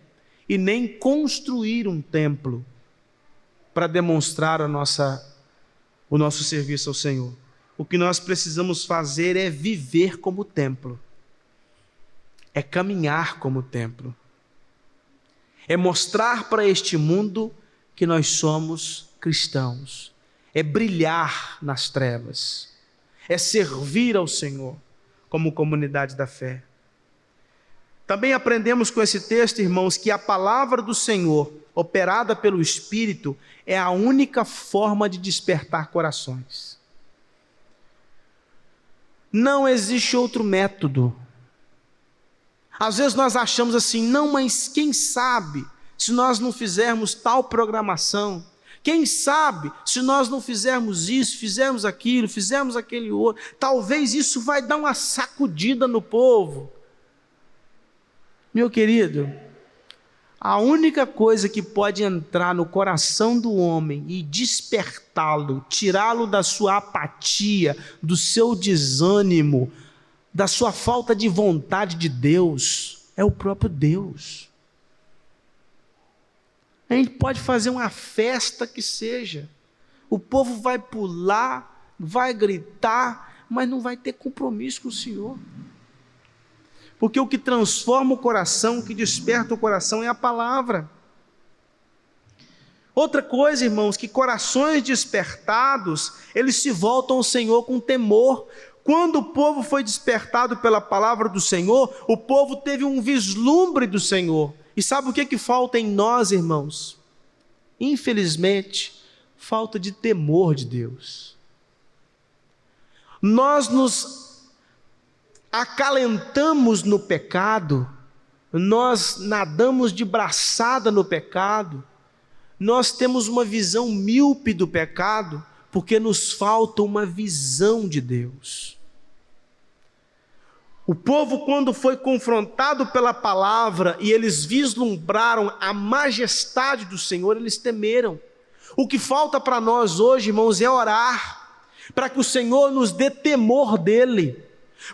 e nem construir um templo para demonstrar o nosso serviço ao Senhor. O que nós precisamos fazer é viver como templo. É caminhar como templo. É mostrar para este mundo que nós somos cristãos. É brilhar nas trevas. É servir ao Senhor como comunidade da fé. Também aprendemos com esse texto, irmãos, que a palavra do Senhor, operada pelo Espírito, é a única forma de despertar corações. Não existe outro método. Às vezes nós achamos assim, não, mas quem sabe se nós não fizermos tal programação? Quem sabe se nós não fizermos isso, fizermos aquilo, fizermos aquele outro? Talvez isso vai dar uma sacudida no povo. Meu querido, a única coisa que pode entrar no coração do homem e despertá-lo, tirá-lo da sua apatia, do seu desânimo, da sua falta de vontade de Deus, é o próprio Deus. A gente pode fazer uma festa que seja, o povo vai pular, vai gritar, mas não vai ter compromisso com o Senhor. Porque o que transforma o coração, o que desperta o coração é a palavra. Outra coisa, irmãos, que corações despertados, eles se voltam ao Senhor com temor. Quando o povo foi despertado pela palavra do Senhor, o povo teve um vislumbre do Senhor. E sabe o que falta em nós, irmãos? Infelizmente, falta de temor de Deus. Nós nos acalentamos no pecado, nós nadamos de braçada no pecado, nós temos uma visão míope do pecado, porque nos falta uma visão de Deus. O povo, quando foi confrontado pela palavra e eles vislumbraram a majestade do Senhor, eles temeram. O que falta para nós hoje, irmãos, é orar, para que o Senhor nos dê temor dEle.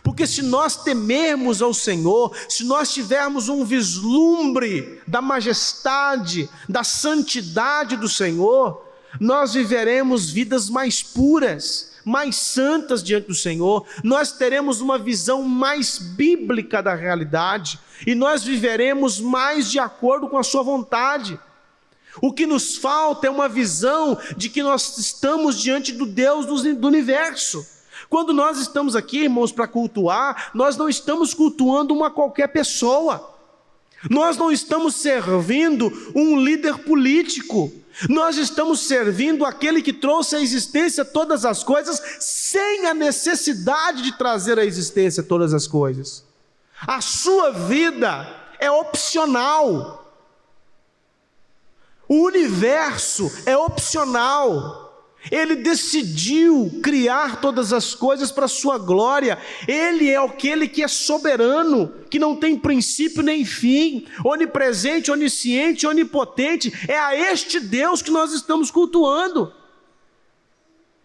Porque se nós temermos ao Senhor, se nós tivermos um vislumbre da majestade, da santidade do Senhor, nós viveremos vidas mais puras, mais santas diante do Senhor, nós teremos uma visão mais bíblica da realidade, e nós viveremos mais de acordo com a sua vontade. O que nos falta é uma visão de que nós estamos diante do Deus do universo. Quando nós estamos aqui, irmãos, para cultuar, nós não estamos cultuando uma qualquer pessoa. Nós não estamos servindo um líder político. Nós estamos servindo aquele que trouxe à existência todas as coisas, sem a necessidade de trazer à existência todas as coisas. A sua vida é opcional. O universo é opcional. Ele decidiu criar todas as coisas para a sua glória. Ele é aquele que é soberano, que não tem princípio nem fim, onipresente, onisciente, onipotente. É a este Deus que nós estamos cultuando.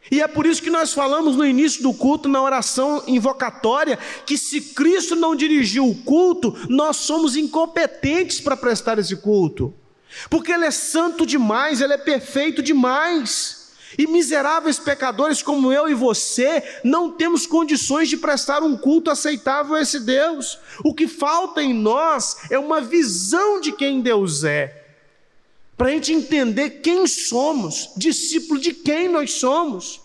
E é por isso que nós falamos no início do culto, na oração invocatória, que se Cristo não dirigiu o culto, nós somos incompetentes para prestar esse culto. Porque Ele é santo demais, Ele é perfeito demais. E miseráveis pecadores como eu e você, não temos condições de prestar um culto aceitável a esse Deus. O que falta em nós é uma visão de quem Deus é, para a gente entender quem somos, discípulo de quem nós somos,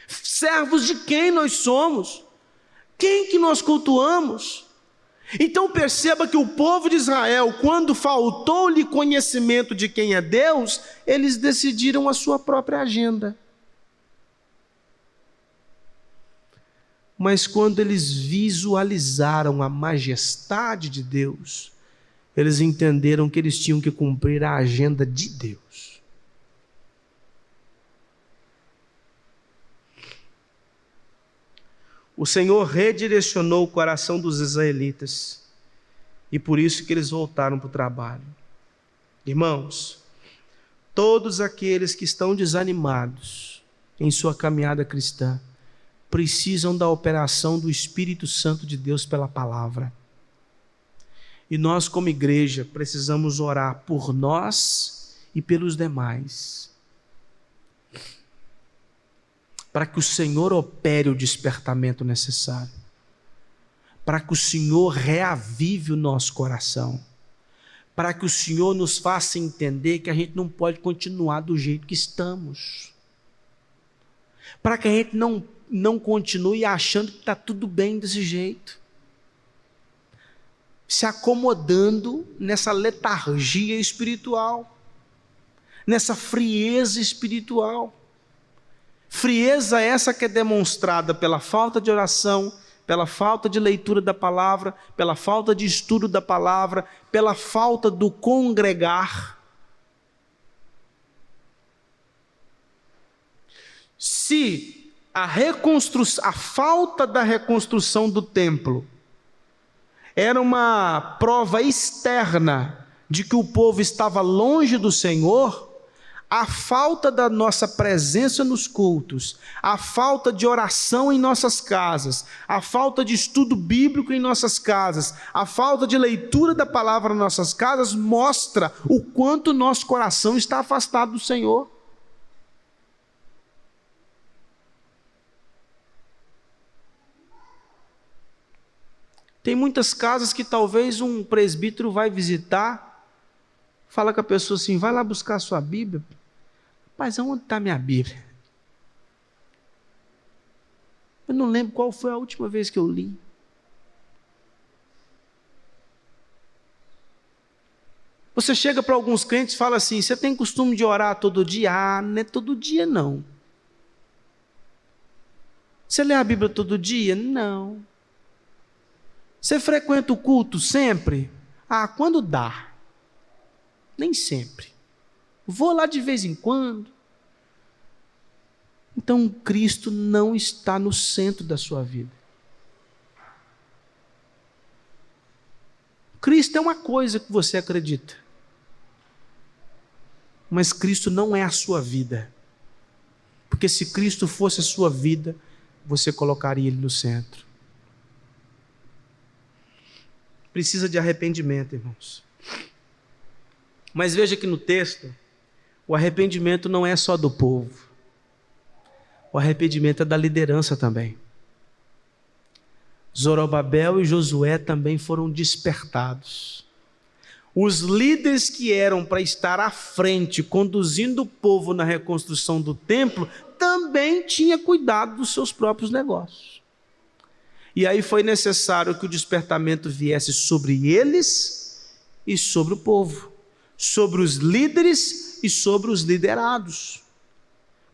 servos de quem nós somos, quem que nós cultuamos. Então perceba que o povo de Israel, quando faltou-lhe conhecimento de quem é Deus, eles decidiram a sua própria agenda. Mas quando eles visualizaram a majestade de Deus, eles entenderam que eles tinham que cumprir a agenda de Deus. O Senhor redirecionou o coração dos israelitas, e por isso que eles voltaram para o trabalho. Irmãos, todos aqueles que estão desanimados em sua caminhada cristã, precisam da operação do Espírito Santo de Deus pela palavra. E nós, como igreja, precisamos orar por nós e pelos demais, para que o Senhor opere o despertamento necessário, para que o Senhor reavive o nosso coração, para que o Senhor nos faça entender que a gente não pode continuar do jeito que estamos, para que a gente não continue achando que está tudo bem desse jeito, se acomodando nessa letargia espiritual, nessa frieza espiritual. Frieza essa que é demonstrada pela falta de oração, pela falta de leitura da palavra, pela falta de estudo da palavra, pela falta do congregar. Se a falta da reconstrução do templo era uma prova externa de que o povo estava longe do Senhor, a falta da nossa presença nos cultos, a falta de oração em nossas casas, a falta de estudo bíblico em nossas casas, a falta de leitura da palavra em nossas casas, mostra o quanto nosso coração está afastado do Senhor. Tem muitas casas que talvez um presbítero vai visitar, fala com a pessoa assim, vai lá buscar a sua Bíblia. Mas onde está minha Bíblia? Eu não lembro qual foi a última vez que eu li. Você chega para alguns crentes e fala assim, você tem costume de orar todo dia? Ah, não é todo dia não. Você lê a Bíblia todo dia? Não. Você frequenta o culto sempre? Ah, quando dá. Nem sempre. Vou lá de vez em quando. Então, Cristo não está no centro da sua vida. Cristo é uma coisa que você acredita. Mas Cristo não é a sua vida. Porque se Cristo fosse a sua vida, você colocaria Ele no centro. Precisa de arrependimento, irmãos. Mas veja que no texto, o arrependimento não é só do povo. O arrependimento é da liderança também. Zorobabel e Josué também foram despertados. Os líderes que eram para estar à frente, conduzindo o povo na reconstrução do templo, também tinham cuidado dos seus próprios negócios. E aí foi necessário que o despertamento viesse sobre eles e sobre o povo, sobre os líderes e sobre os liderados.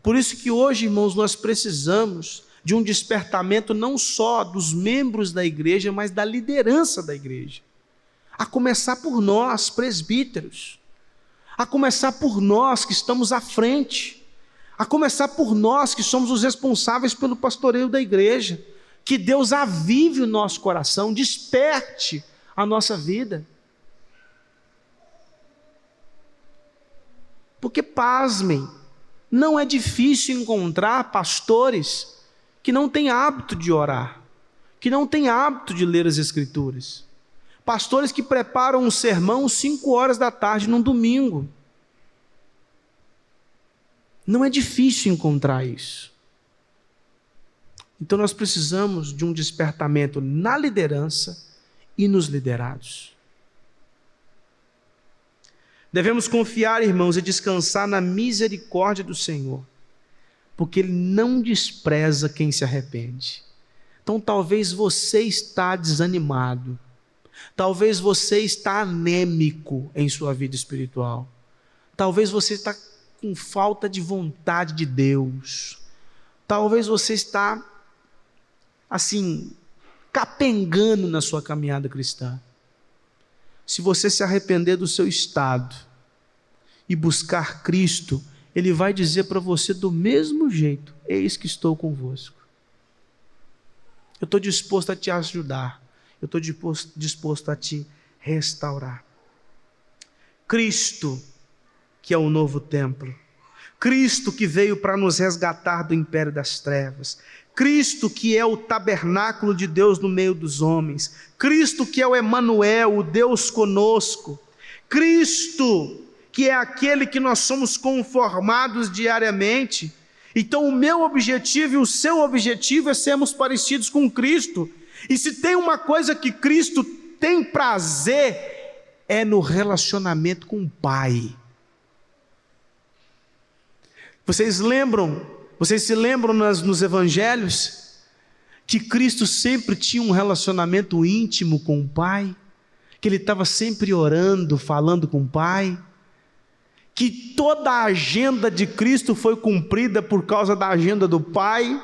Por isso que hoje, irmãos, nós precisamos de um despertamento não só dos membros da igreja, mas da liderança da igreja. A começar por nós, presbíteros. A começar por nós que estamos à frente. A começar por nós que somos os responsáveis pelo pastoreio da igreja. Que Deus avive o nosso coração, desperte a nossa vida. Porque, pasmem, não é difícil encontrar pastores que não têm hábito de orar, que não têm hábito de ler as Escrituras. Pastores que preparam um sermão 5 horas da tarde num domingo. Não é difícil encontrar isso. Então nós precisamos de um despertamento na liderança e nos liderados. Devemos confiar, irmãos, e descansar na misericórdia do Senhor, porque Ele não despreza quem se arrepende. Então talvez você está desanimado, talvez você está anêmico em sua vida espiritual, talvez você está com falta de vontade de Deus, talvez você está assim, capengando na sua caminhada cristã. Se você se arrepender do seu estado e buscar Cristo, Ele vai dizer para você do mesmo jeito, eis que estou convosco. Eu estou disposto a te ajudar, eu estou disposto a te restaurar. Cristo, que é o novo templo, Cristo que veio para nos resgatar do império das trevas, Cristo que é o tabernáculo de Deus no meio dos homens, Cristo que é o Emanuel, o Deus conosco, Cristo que é aquele que nós somos conformados diariamente. Então o meu objetivo e o seu objetivo é sermos parecidos com Cristo. E se tem uma coisa que Cristo tem prazer, é no relacionamento com o Pai. Vocês se lembram nos evangelhos que Cristo sempre tinha um relacionamento íntimo com o Pai, que Ele estava sempre orando, falando com o Pai, que toda a agenda de Cristo foi cumprida por causa da agenda do Pai,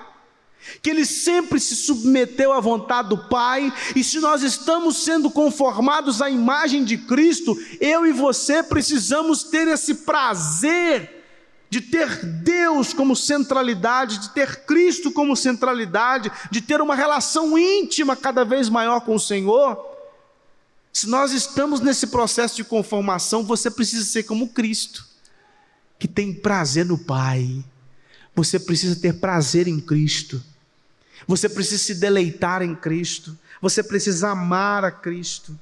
que Ele sempre se submeteu à vontade do Pai. E se nós estamos sendo conformados à imagem de Cristo, eu e você precisamos ter esse prazer de ter Deus como centralidade, de ter Cristo como centralidade, de ter uma relação íntima cada vez maior com o Senhor. Se nós estamos nesse processo de conformação, você precisa ser como Cristo, que tem prazer no Pai. Você precisa ter prazer em Cristo. Você precisa se deleitar em Cristo. Você precisa amar a Cristo.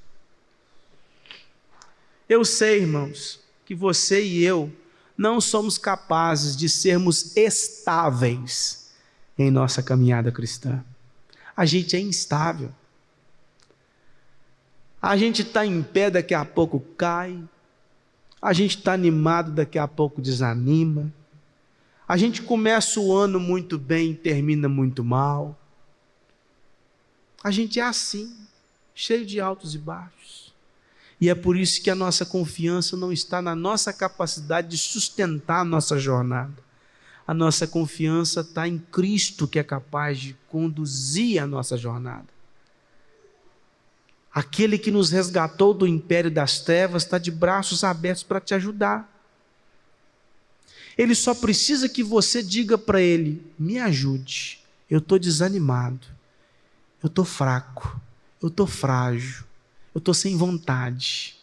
Eu sei, irmãos, que você e eu não somos capazes de sermos estáveis em nossa caminhada cristã. A gente é instável. A gente está em pé, daqui a pouco cai. A gente está animado, daqui a pouco desanima. A gente começa o ano muito bem e termina muito mal. A gente é assim, cheio de altos e baixos. E é por isso que a nossa confiança não está na nossa capacidade de sustentar a nossa jornada. A nossa confiança está em Cristo, que é capaz de conduzir a nossa jornada. Aquele que nos resgatou do império das trevas está de braços abertos para te ajudar. Ele só precisa que você diga para ele: me ajude, eu estou desanimado, eu estou fraco, eu estou frágil, eu estou sem vontade.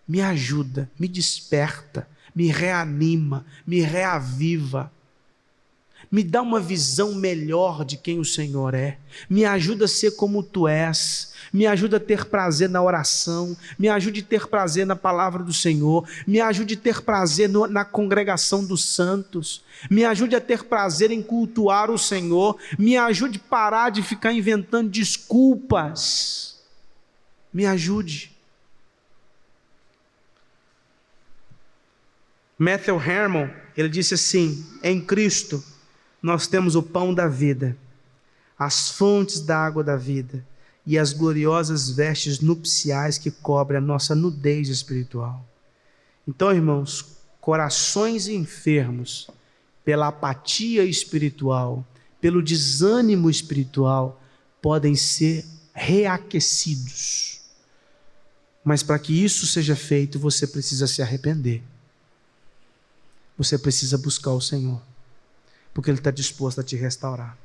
Me ajuda, me desperta, me reanima, me reaviva. Me dá uma visão melhor de quem o Senhor é. Me ajuda a ser como tu és. Me ajuda a ter prazer na oração. Me ajude a ter prazer na palavra do Senhor. Me ajude a ter prazer na congregação dos santos. Me ajude a ter prazer em cultuar o Senhor. Me ajude a parar de ficar inventando desculpas. Me ajude. Matthew Herman, ele disse assim: em Cristo nós temos o pão da vida, as fontes da água da vida e as gloriosas vestes nupciais que cobrem a nossa nudez espiritual. Então, irmãos, corações enfermos pela apatia espiritual, pelo desânimo espiritual, podem ser reaquecidos. Mas para que isso seja feito, você precisa se arrepender. Você precisa buscar o Senhor, porque Ele está disposto a te restaurar.